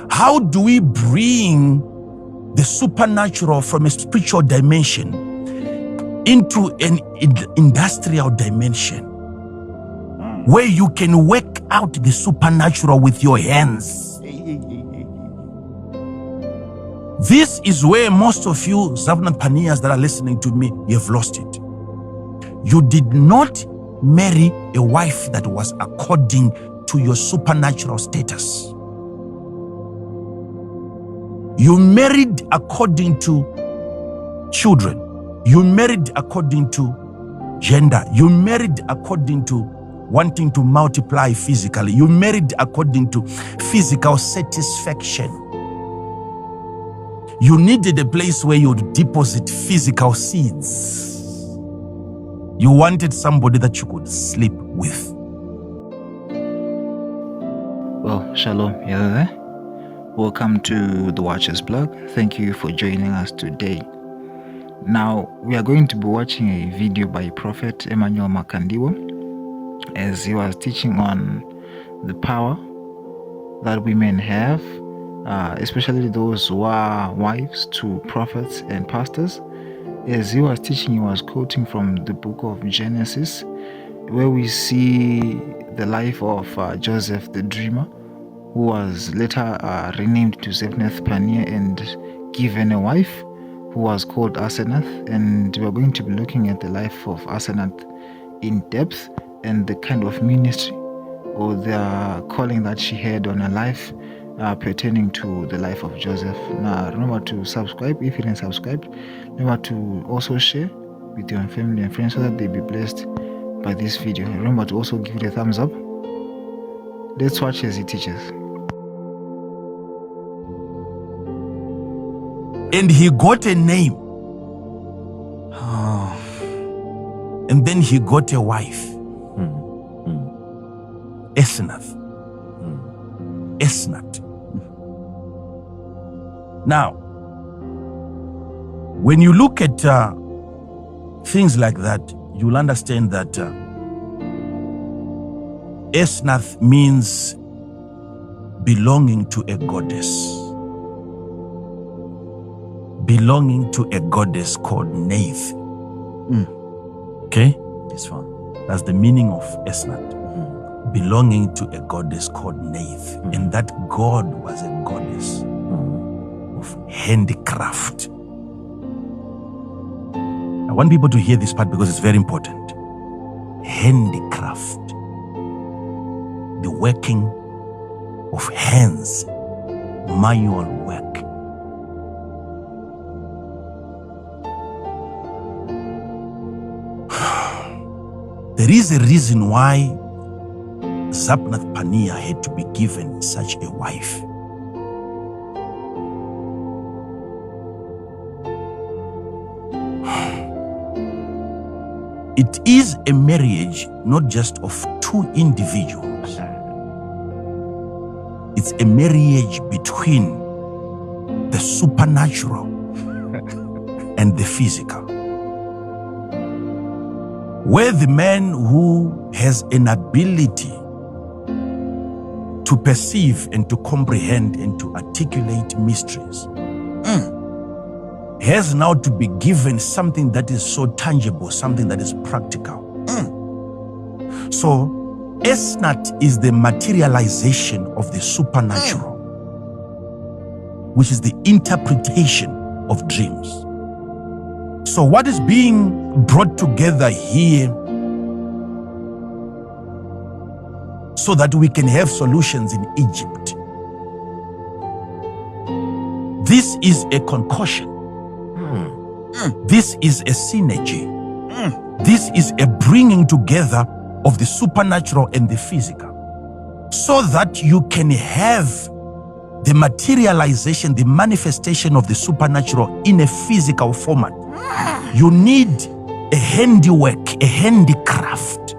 How do we bring the supernatural from a spiritual dimension into an industrial dimension where you can work out the supernatural with your hands? This is where most of you Zephathaneahs that are listening to me, you have lost it. You did not marry a wife that was according to your supernatural status. You married according to children. You married according to gender. You married according to wanting to multiply physically. You married according to physical satisfaction. You needed a place where you would deposit physical seeds. You wanted somebody that you could sleep with. Well, shalom, you there? Welcome to the Watchers Blog. Thank you for joining us today. Now, we are going to be watching a video by Prophet Emmanuel Makandiwa as he was teaching on the power that women have, especially those who are wives to prophets and pastors. As he was teaching, he was quoting from the book of Genesis, where we see the life of Joseph the dreamer, who was later renamed to Zephathaneah and given a wife who was called Asenath. And we are going to be looking at the life of Asenath in depth and the kind of ministry or the calling that she had on her life pertaining to the life of Joseph. Now, remember to subscribe if you didn't subscribe. Remember to also share with your family and friends so that they be blessed by this video. Remember to also give it a thumbs up. Let's watch as he teaches. And he got a name. And then he got a wife. Asenath. Asenath. Now, when you look at things like that, you'll understand that Asenath means belonging to a goddess. Belonging to a goddess called Nath. Okay? This one. That's the meaning of Asenath. Belonging to a goddess called Nath. And that god was a goddess of handicraft. I want people to hear this part because it's very important. Handicraft. The working of hands. Manual work. There is a reason why Zephathaneah had to be given such a wife. It is a marriage not just of two individuals. It's a marriage between the supernatural and the physical. Where the man who has an ability to perceive and to comprehend and to articulate mysteries has now to be given something that is so tangible, something that is practical. So Asenath is the materialization of the supernatural, which is the interpretation of dreams. So what is being brought together here so that we can have solutions in Egypt? This is a concoction. This is a synergy. This is a bringing together of the supernatural and the physical, so that you can have the materialization, the manifestation of the supernatural in a physical format. You need a handiwork, a handicraft,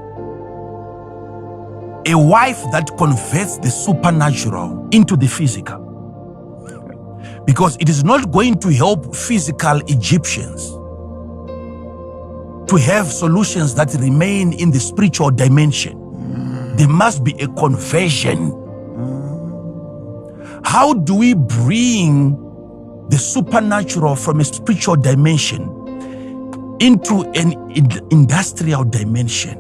a wife that converts the supernatural into the physical. Because it is not going to help physical Egyptians to have solutions that remain in the spiritual dimension. There must be a conversion How do we bring the supernatural from a spiritual dimension into an industrial dimension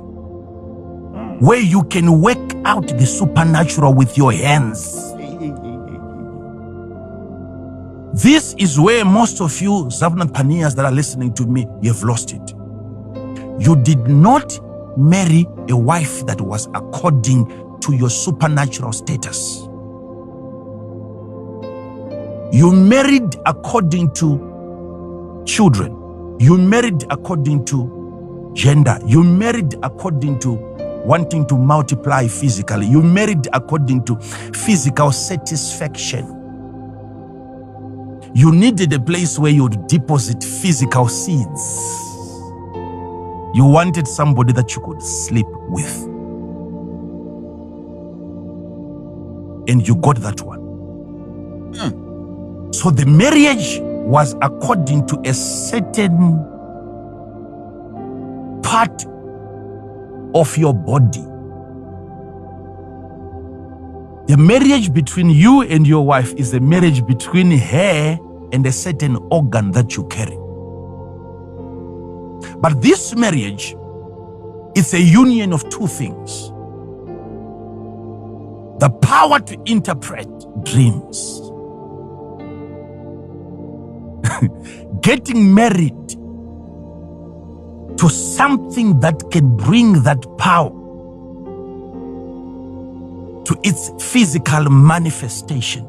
where you can work out the supernatural with your hands? This is where most of you Zephathaneahs that are listening to me, you've lost it. You did not marry a wife that was according to your supernatural status. You married according to children. You married according to gender. You married according to wanting to multiply physically. You married according to physical satisfaction. You needed a place where you would deposit physical seeds. You wanted somebody that you could sleep with. And you got that one. So the marriage was according to a certain part of your body. The marriage between you and your wife is a marriage between her and a certain organ that you carry. But this marriage is a union of two things: the power to interpret dreams. Getting married to something that can bring that power to its physical manifestation.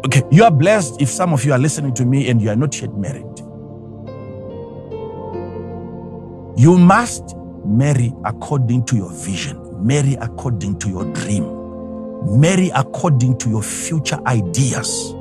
Okay, you are blessed if some of you are listening to me and you are not yet married. You must marry according to your vision, marry according to your dream, marry according to your future ideas.